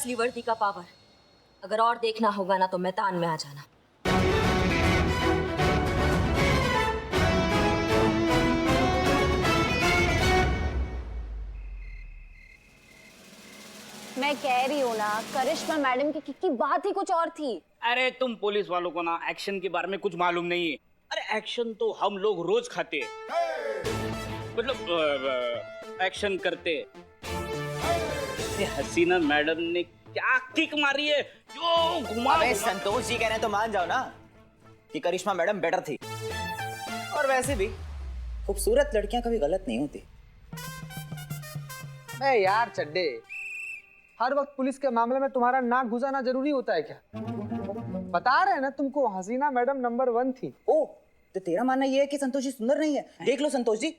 असली वर्दी का पावर। अगर और देखना होगा ना तो मैदान में आ जाना। मैं कह रही हूँ ना, करिश्मा मैडम की बात ही कुछ और थी। अरे तुम पुलिस वालों को ना एक्शन के बारे में कुछ मालूम नहीं है। अरे एक्शन तो हम लोग रोज खाते हैं, मतलब एक्शन करते। हसीना मैडम ने क्या किक मारी है जो घुमा। अबे संतोष जी कह रहे हैं तो मान जाओ ना कि करिश्मा मैडम बेटर थी। और वैसे भी खूबसूरत लड़कियां कभी गलत नहीं होती। अरे यार चड्डे, हर वक्त पुलिस के मामले में तुम्हारा नाक घुसाना जरूरी होता है क्या? बता रहे हैं ना तुमको, हसीना मैडम नंबर 1 थी। ओ, तो तेरा मानना ये है कि संतोष जी सुंदर नहीं है? देख लो संतोष जी।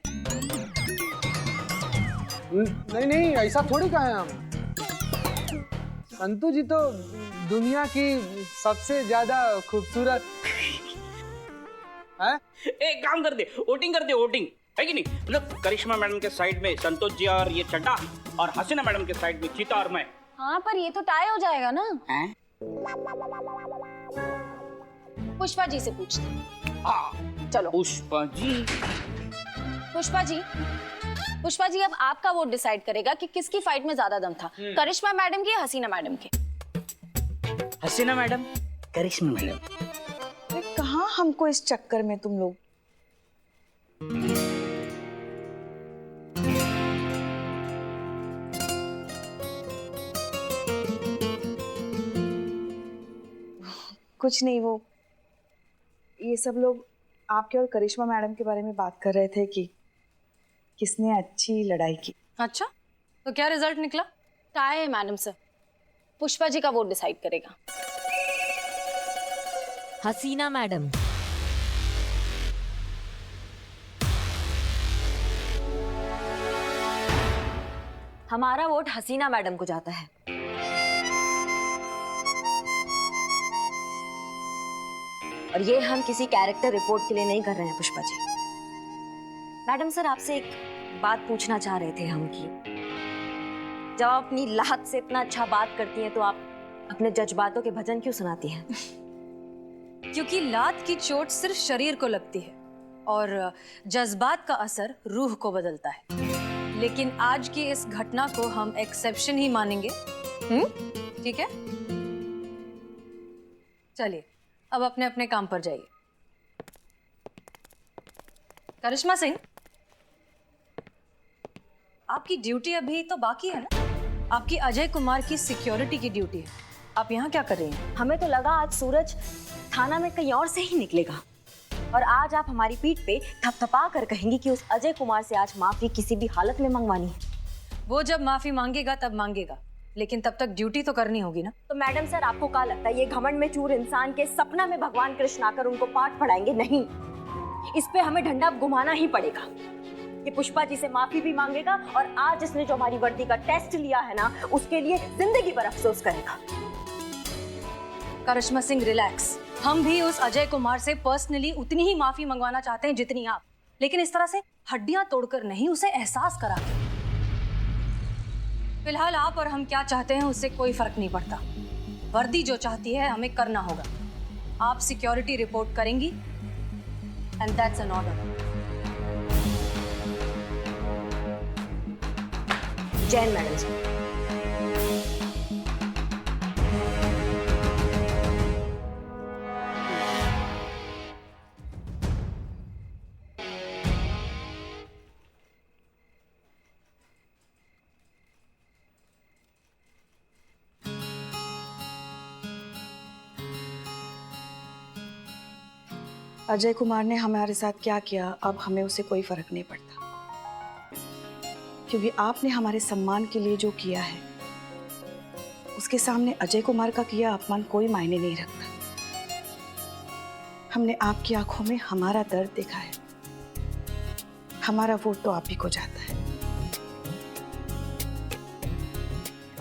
नहीं नहीं, ऐसा थोड़ी कहे हम। संतू जी तो दुनिया की सबसे ज्यादा खूबसूरत है। एक काम कर दे, वोटिंग कर दे, वोटिंग है कि नहीं? मतलब करिश्मा मैडम के साइड में संतोष जी और ये चड्डा, और हसीना मैडम के साइड में चीता और मैं। हाँ, पर ये तो टाई हो जाएगा ना। हैं? पुष्पा जी से पूछते हैं। हाँ चलो पुष्पा जी। पुष्पा जी अब आपका वोट डिसाइड करेगा कि किसकी फाइट में ज्यादा दम था, करिश्मा मैडम की या हसीना मैडम की। हसीना मैडम, करिश्मा मैडम। अरे कहाँ हमको इस चक्कर में तुम लोग। कुछ नहीं, वो ये सब लोग आपके और करिश्मा मैडम के बारे में बात कर रहे थे कि किसने अच्छी लड़ाई की। अच्छा, तो क्या रिजल्ट निकला? टाई है मैडम सर। पुष्पा जी का वोट डिसाइड करेगा। हसीना मैडम। हमारा वोट हसीना मैडम को जाता है। और ये हम किसी कैरेक्टर रिपोर्ट के लिए नहीं कर रहे हैं पुष्पा जी। मैडम सर, आपसे एक बात पूछना चाह रहे थे हम कि जब आप अपनी लात से इतना अच्छा बात करती हैं तो आप अपने जज्बातों के भजन क्यों सुनाती हैं? क्योंकि लात की चोट सिर्फ शरीर को लगती है और जज्बात का असर रूह को बदलता है। लेकिन आज की इस घटना को हम एक्सेप्शन ही मानेंगे। ठीक है, चलिए अब अपने अपने काम पर जाइए। करिश्मा सिंह, आपकी ड्यूटी अभी तो बाकी है ना? आपकी अजय कुमार की सिक्योरिटी की ड्यूटी है। आप यहाँ क्या कर रही हैं? हमें तो लगा आज सूरज थाना में कहीं और से ही निकलेगा और आज आप हमारी पीठ पे थपथपा कर कहेंगी कि उस अजय कुमार से आज माफी किसी भी हालत में मंगवानी है। वो जब माफी मांगेगा तब मांगेगा, लेकिन तब तक ड्यूटी तो करनी होगी ना। तो मैडम सर, आपको क्या लगता है ये घमंड में चूर इंसान के सपना में भगवान कृष्ण आकर उनको पाठ पढ़ाएंगे? नहीं, इस पे हमें डंडा घुमाना ही पड़ेगा। ये पुष्पा जी से माफी भी मांगेगा और आज इसने जो हमारी वर्दी का टेस्ट लिया है ना, उसके लिए जिंदगी भर अफसोस करेगा। करिश्मा सिंह रिलैक्स। हम भी उस अजय कुमार से पर्सनली उतनी ही माफी मंगवाना चाहते हैं जितनी आप, लेकिन इस तरह से हड्डियां तोड़कर नहीं, उसे एहसास करा के। फिलहाल आप और हम क्या चाहते हैं उससे कोई फर्क नहीं पड़ता। वर्दी जो चाहती है हमें करना होगा। आप सिक्योरिटी रिपोर्ट करेंगी and that's an order. Jain madam ji. Ajay Kumar ने हमारे साथ क्या किया अब हमें उससे कोई फर्क नहीं पड़ता, क्योंकि आपने हमारे सम्मान के लिए जो किया है उसके सामने अजय कुमार का किया अपमान कोई मायने नहीं रखता। हमने आपकी आंखों में हमारा दर्द देखा है। हमारा वोट तो आप ही को जाता है।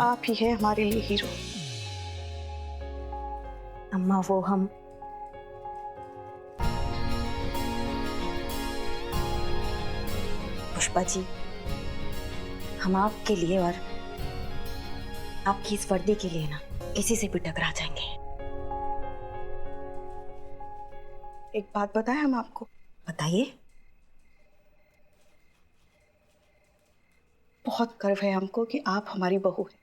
आप ही है हमारे लिए हीरो। अम्मा, वो हम पुष्पा जी, हम आपके लिए और आपकी इस वर्दी के लिए ना किसी से भी टकरा जाएंगे। एक बात बताएं हम आपको? बताइए। बहुत गर्व है हमको कि आप हमारी बहू हैं।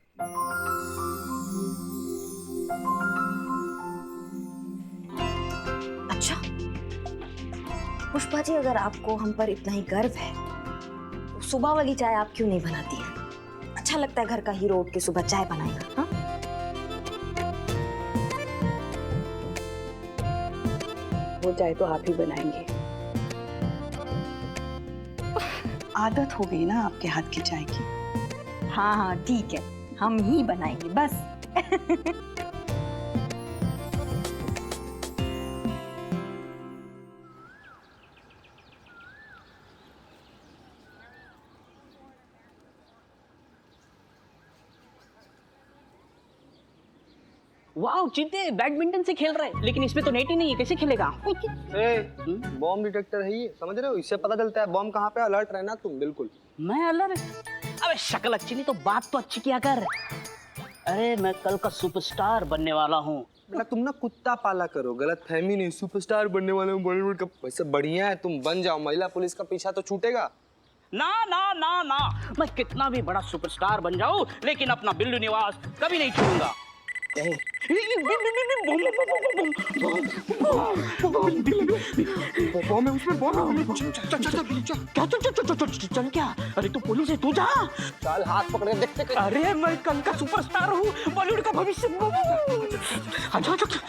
अच्छा पुष्पा जी, अगर आपको हम पर इतना ही गर्व है तो सुबह वाली चाय आप क्यों नहीं बनाती है? अच्छा लगता है घर का हीरो उठ के सुबह चाय बनाएगा। हाँ? वो चाय तो आप ही बनाएंगे। आदत हो गई ना आपके हाथ की चाय की। हाँ हाँ ठीक है, हम ही बनाएंगे बस। वाह चीते बैडमिंटन से खेल रहा है, लेकिन इसमें तो नेट ही नहीं है, कैसे खेलेगा? बॉम्ब डिटेक्टर है ये, समझ रहे हो? इससे पता चलता है बॉम्ब कहाँ पे। अलर्ट रहना तुम बिल्कुल। मैं अलर्ट? अबे शक्ल अच्छी नहीं तो बात तो अच्छी किया कर। अरे मैं कल का सुपरस्टार बनने वाला हूँ। बेटा तुम ना कुत्ता पाला करो, गलत फहमी नहीं। सुपरस्टार बनने वाले हो बॉलीवुड का। वैसे बढ़िया है, तुम बन जाओ। महिला पुलिस का पीछा तो छूटेगा। ना ना ना ना, मैं कितना भी बड़ा सुपरस्टार बन जाऊं लेकिन अपना बिल्लू निवास कभी नहीं छोड़ूंगा। चल क्या? अरे तू पुलिस है, तू जा। चल हाथ पकड़ के देखते। अरे मैं कल का सुपरस्टार हूँ, बॉलीवुड का भविष्य। अच्छा अच्छा।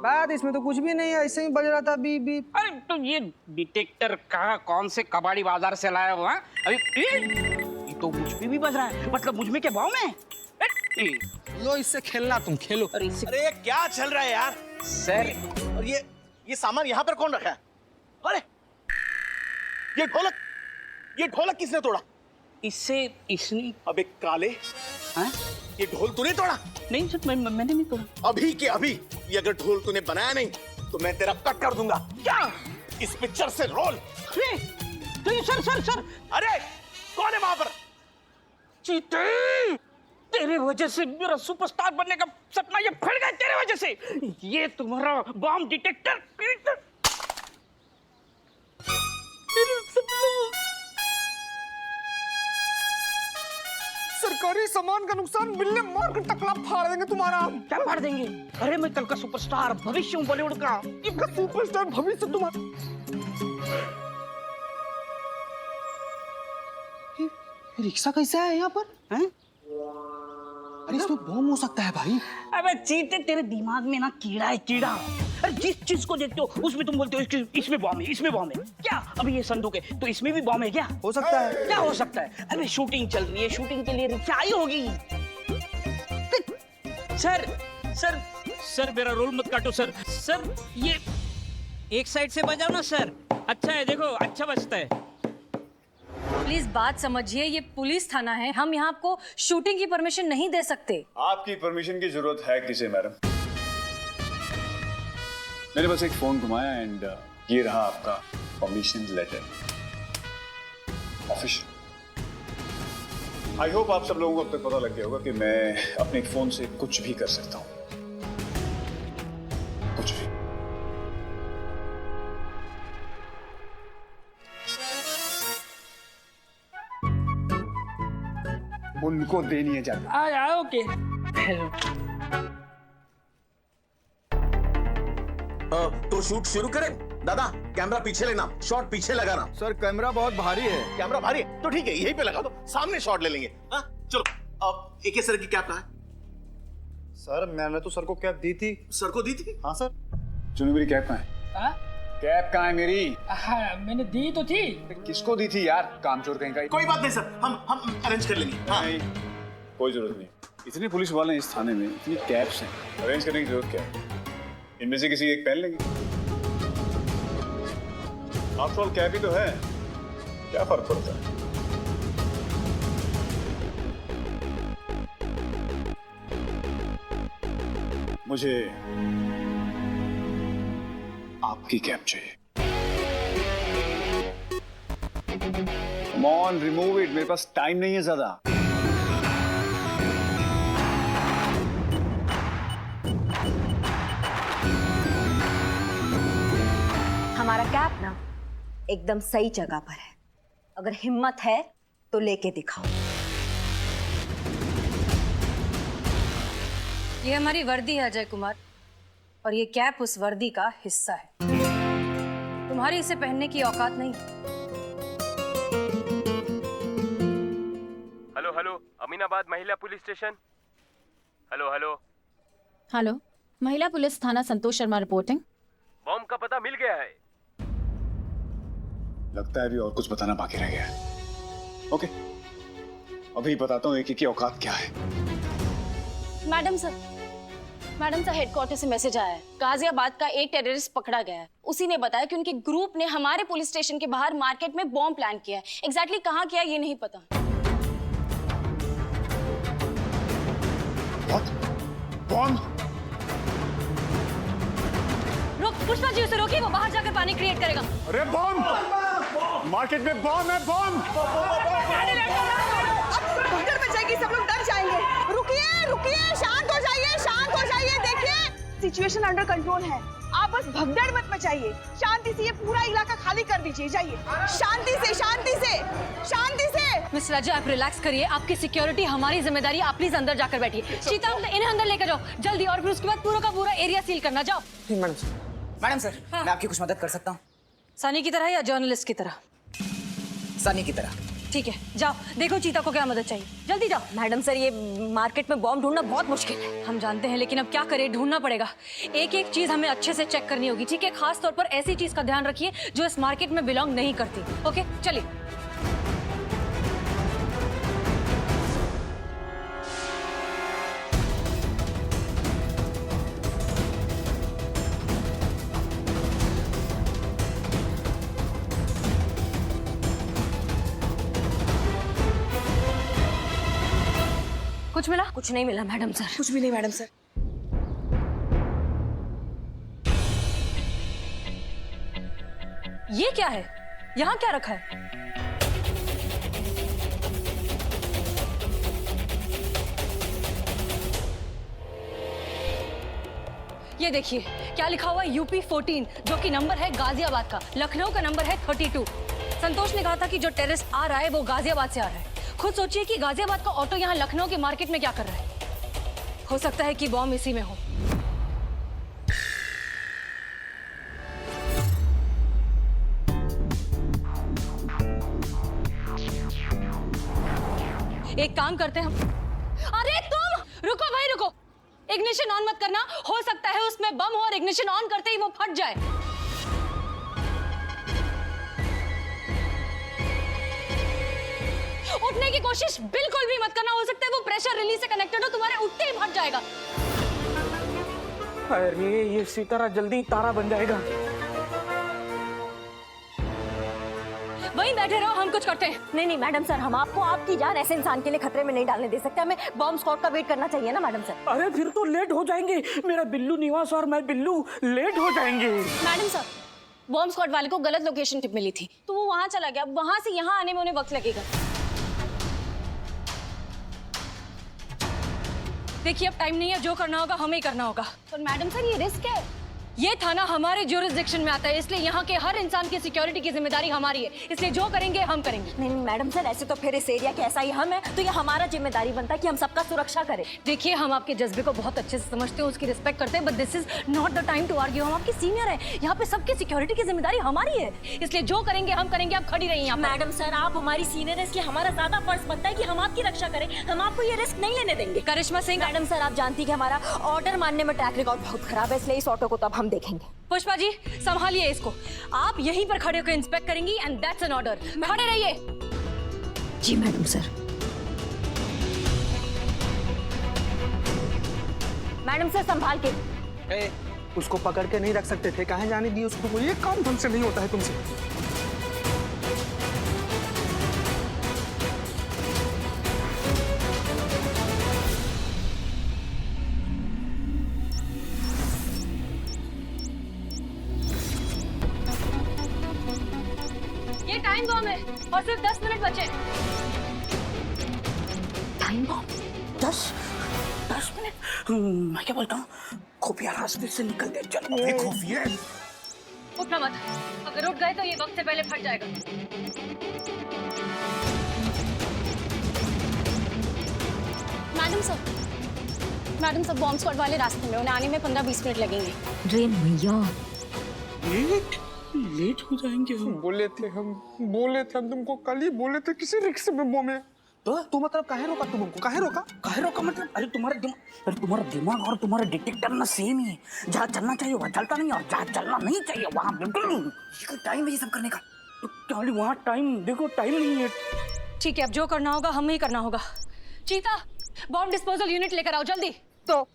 बात इसमें तो कुछ भी नहीं है, ऐसे ही बज रहा था बीप बीप। अरे तो ये डिटेक्टर कहाँ कौन से कबाड़ी बाजार से लाया हुआ? अरे ये तो मुझ पे भी बज रहा है, मतलब मुझ में क्या भाव में? लो इससे खेलना, तुम खेलो। अरे इससे अरे ये क्या चल रहा है यार? सर, और ये सामान यहाँ पर कौन रखा है? अरे ये ढोलक किसने तोड़ा? इससे इसने। अबे काले, हाँ? ये ढोल तूने तोड़ा? नहीं सर, मैंने नहीं तोड़ा। अभी के अभी ये अगर ढोल तूने बनाया नहीं तो मैं तेरा कट कर दूंगा। क्या? इस पिक्चर से रोल। तो ये सर। अरे कौन है वहां पर? चीते, तेरे वजह से मेरा सुपरस्टार बनने का सपना ये फट गया, तेरे वजह से। ये तुम्हारा बॉम्ब डिटेक्टर सरकारी सामान का नुकसान, बिल्ले मार कर टकला फाड़ देंगे तुम्हारा। क्या फाड़ देंगे? अरे मैं कल का सुपरस्टार भविष्य हूँ बॉलीवुड का। सुपरस्टार भविष्य तुम्हारा। रिक्शा कैसे है यहाँ पर? हैं? अरे इसमें बॉम्ब हो सकता है भाई। अबे चीते, तेरे दिमाग में ना कीड़ा है, कीड़ा। अरे जिस चीज को देखते हो उसमें तुम बोलते हो इसमें बॉम्ब है, इसमें बॉम्ब है। क्या अभी ये संदूक है तो इसमें भी बॉम्ब है क्या? हो सकता है। क्या हो सकता है? अबे शूटिंग चल रही है, शूटिंग के लिए रिक्शा आई होगी। सर मेरा रोल मत काटो सर। सर ये एक साइड से बजाओ ना सर। अच्छा है, देखो अच्छा बजता है। प्लीज बात समझिए, ये पुलिस थाना है, हम यहाँ आपको शूटिंग की परमिशन नहीं दे सकते। आपकी परमिशन की जरूरत है किसे मैडम? मैंने बस एक फोन घुमाया एंड ये रहा आपका permission letter official. I hope आप सब लोगों को अब तक पता लग गया होगा कि मैं अपने फोन से कुछ भी कर सकता हूँ, कुछ भी। उनको देनी है जाती। ओके। तो शूट शुरू करें? दादा कैमरा पीछे लेना, शॉट पीछे लगाना। सर कैमरा बहुत भारी है। कैमरा भारी है तो ठीक है, यहीं पे लगा दो, सामने शॉट ले लेंगे। हाँ चलो। अब एक सर की कैप कहाँ है? सर मैंने तो सर को कैप दी थी। सर को दी थी? हाँ सर। चुनी मेरी कैप कहाँ है? कैप कहाँ है मेरी? मैंने दी तो थी। किसको दी थी यार, कामचोर कहीं का। कोई बात नहीं सर, हम अरेंज कर लेंगे। हाँ। नहीं, कोई जरूरत नहीं। इतने पुलिस वाले हैं इस थाने में, इतनी कैप्स हैं, अरेंज करने की जरूरत क्या है? इनमें से किसी एक पहन लेंगे। आफ्टर ऑल कैप ही तो है, क्या फर्क पड़ता है? मुझे आपकी कैप चाहिए। Come on, remove it. मेरे पास टाइम नहीं है ज्यादा। हमारा कैप ना एकदम सही जगह पर है। अगर हिम्मत है तो लेके दिखाओ। ये हमारी वर्दी है अजय कुमार, और ये कैप उस वर्दी का हिस्सा है। तुम्हारी इसे पहनने की औकात नहीं। हेलो हेलो, अमीनाबाद महिला police station. Hello hello hello, महिला पुलिस थाना संतोष शर्मा रिपोर्टिंग। बॉम्ब का पता मिल गया है। लगता है अभी और कुछ बताना बाकी रह गया है। ओके, अभी बताता हूँ एक की औकात क्या है। मैडम सर हेडक्वार्टर से मैसेज आया है। गाजियाबाद का एक टेररिस्ट पकड़ा गया है। उसी ने बताया कि उनके ग्रुप ने हमारे पुलिस स्टेशन के बाहर मार्केट में बॉम्ब प्लान किया है। एग्जैक्टली कहाँ किया ये नहीं पता। बॉम्ब? रुक, पुष्पा जी उसे रोकिए, वो बाहर जाकर पानी क्रिएट करेगा। अरे बॉम्ब! मार्केट में बॉम्ब है, बॉम्ब! भगदड़ मच जाएगी, सब लोग डर जाएंगे। रुकिए रुकिए, शांत हो जाइए, शांत हो जाइए। देखिए सिचुएशन अंडर कंट्रोल है, आप बस भगदड़ मत मचाइए। शांति से ये पूरा इलाका खाली कर दीजिए। जाइए, शांति से शांति से शांति से। मिस्टर अजय, आप रिलैक्स करिए। आपकी सिक्योरिटी हमारी जिम्मेदारी। आप प्लीज अंदर जाकर बैठिए। चीता, इन्हें अंदर लेकर जाओ जल्दी, और फिर उसके बाद पूरा का पूरा एरिया सील करना। जाओ। ठीक मैडम सर। मैडम सर, मैं आपकी कुछ मदद कर सकता हूँ? सनी की तरह या जर्नलिस्ट की तरह? सनी की तरह। ठीक है, जाओ देखो चीता को क्या मदद चाहिए। जल्दी जाओ। मैडम सर, ये मार्केट में बॉम्ब ढूंढना बहुत मुश्किल है। हम जानते हैं, लेकिन अब क्या करें, ढूंढना पड़ेगा। एक एक चीज हमें अच्छे से चेक करनी होगी, ठीक है? खास तौर पर ऐसी चीज का ध्यान रखिए जो इस मार्केट में बिलोंग नहीं करती। ओके, चलिए। कुछ मिला? कुछ नहीं मिला मैडम सर। कुछ भी नहीं मैडम सर। ये क्या है? यहाँ क्या रखा है? ये देखिए क्या लिखा हुआ है, यूपी 14, जो कि नंबर है गाजियाबाद का। लखनऊ का नंबर है 32। संतोष ने कहा था कि जो टेररिस्ट आ रहा है वो गाजियाबाद से आ रहा है। खुद सोचिए कि गाजियाबाद का ऑटो यहाँ लखनऊ के मार्केट में क्या कर रहा है। हो सकता है कि बॉम्ब इसी में हो। एक काम करते हैं हम। अरे तुम रुको भाई, रुको। इग्निशन ऑन मत करना, हो सकता है उसमें बम हो और इग्निशन ऑन करते ही वो फट जाए। उठने की कोशिश बिल्कुल भी मत करना, हो सकता है वो प्रेशर रिलीज से कनेक्टेड हो, तुम्हारे उठते ही फट जाएगा। अरे ये सितारा जल्दी तारा बन जाएगा। वहीं बैठे रहो, हम कुछ करते हैं। नहीं मैडम सर, हम आपको आपकी जान ऐसे इंसान के लिए खतरे में नहीं डालने दे सकते। हमें बॉम्ब स्क्वाड का वेट करना चाहिए ना मैडम सर। अरे फिर तो लेट हो जाएंगे। मेरा बिल्लू निवास और मैं बिल्लू लेट हो जाएंगे। मैडम सर, बॉम्ब स्क्वाड वाले को गलत लोकेशन टिप मिली थी, तो वो वहां चला गया। वहां से यहाँ आने में उन्हें वक्त लगेगा। देखिए अब टाइम नहीं है, जो करना होगा हमें ही करना होगा। पर मैडम सर, ये रिस्क है। ये थाना हमारे ज्यूरिसडिक्शन में आता है, इसलिए यहाँ के हर इंसान की सिक्योरिटी की जिम्मेदारी हमारी है। इसलिए जो करेंगे हम करेंगे। नहीं मैडम सर, ऐसे तो फिर इस एरिया के ऐसा ही हम है, तो ये हमारा जिम्मेदारी बनता है कि हम सबका सुरक्षा करें। देखिए हम आपके जज्बे को बहुत अच्छे से समझते हैं, उसकी रिस्पेक्ट करते हैं, but this is not the time to argue. हम आपके सीनियर हैं, यहाँ पे सबकी सिक्योरिटी की जिम्मेदारी हमारी है, इसलिए जो करेंगे हम करेंगे। आप खड़ी रहिए। मैडम सर, आप हमारी सीनियर है, इसलिए हमारा ज्यादा फर्ज बनता है कि हम आपकी रक्षा करें। हम आपको ये रिस्क नहीं लेने देंगे। करिश्मा सिंह। मैडम सर, आप जानती है कि हमारा ऑर्डर मानने में ट्रैक रिकॉर्ड बहुत खराब है, इसलिए इस ऑटो को तो अब हम देखेंगे। पुष्पा जी संभालिए इसको, आप यहीं पर खड़े होकर इंस्पेक्ट करेंगी, एंड दैट्स एन ऑर्डर। खड़े रहिए। जी मैडम सर। मैडम सर संभाल के। उसको पकड़ के नहीं रख सकते थे, कहाँ जाने दी उसको? ये काम ढंग से नहीं होता है तुमसे। टाइम बॉम्ब है और सिर्फ 10 मिनट बचे। Time bomb 10 minute. मैं क्या बोलता हूँ, खुफिया रास्ते से निकलते चलो। खुफिया उठना मत, अगर उठ गए तो ये वक्त से पहले फट जाएगा। मैडम सर बॉम्ब स्क्वाड वाले रास्ते में, उन्हें आने में 15-20 मिनट लगेंगे। ट्रेन भैया लेट हो जाएंगे हम। बोले थे हम तुमको कल ही बोले थे किसी रिक्शे में बॉम्ब। तो मतलब काहे रोका तुम हमको? काहे रोका मतलब अरे तुम्हारा दिमाग और तुम्हारा डिटेक्टर ना सेम ही है। जहाँ चलना चाहिए वहाँ चलता नहीं, और जहाँ चलना नहीं चाहिए वहाँ बिल्कुल नहीं। टाइम है ये सब करने का। तो वहाँ टाइम देखो, टाइम नहीं है। ठीक है, अब जो करना होगा हमें ही करना होगा। चीता, बॉम्ब डिस्पोजल यूनिट लेकर आओ जल्दी। तो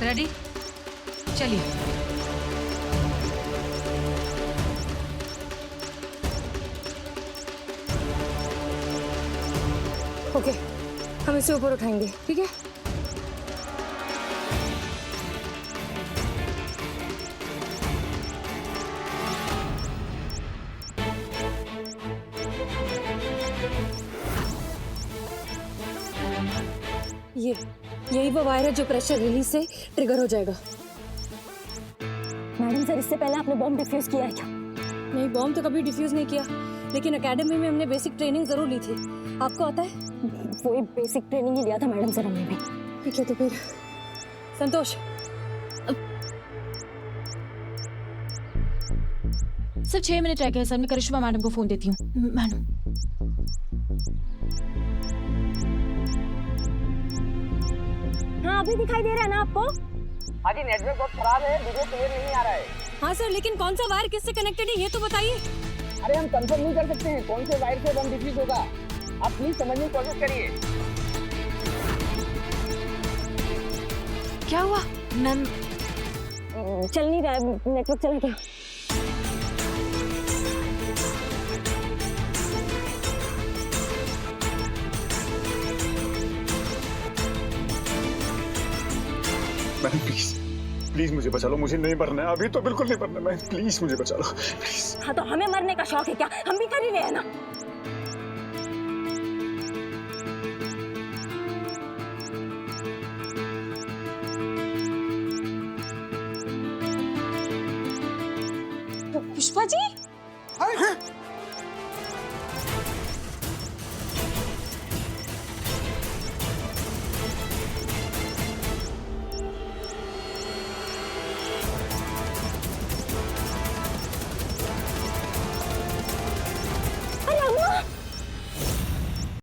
रेडी, चलिए। ओके, हम इसे ऊपर उठाएंगे, ठीक है? यही वो वायर है जो प्रेशर रिलीज से ट्रिगर हो जाएगा। मैडम सर, इससे पहले आपने बॉम्ब डिफ्यूज किया है क्या? नहीं, बॉम्ब तो कभी डिफ्यूज नहीं किया, लेकिन एकेडमी में हमने बेसिक ट्रेनिंग जरूर ली थी। आपको आता है? वो बेसिक ट्रेनिंग ही लिया था मैडम सर हमने भी। ठीक है, तो फिर संतोष। सिर्फ 6 मिनट रह गए सर, मैं करिश्मा मैडम को फोन देती हूँ। मैडम, हाँ, अभी दिखाई दे रहा है ना आपको? हाँ जी, नेटवर्क बहुत खराब है, वीडियो क्लियर नहीं आ रहा है। हाँ सर, लेकिन कौन सा वायर किससे कनेक्टेड है ये तो बताइए। अरे हम कंफर्म नहीं कर सकते हैं कौन से वायर से बम डिफ्यूज होगा। आप प्लीज समझने की कोशिश करिए। क्या हुआ? मैम, चल नहीं रहा है, नेटवर्क चला गया। मैम प्लीज मुझे बचा लो, मुझे नहीं मरना है, अभी तो बिल्कुल नहीं मरना। मैं प्लीज मुझे बचा लो प्लीज। हाँ, तो हमें मरने का शौक है क्या? हम भी कर ही रहे हैं ना। पुष्पा जी? हाँ?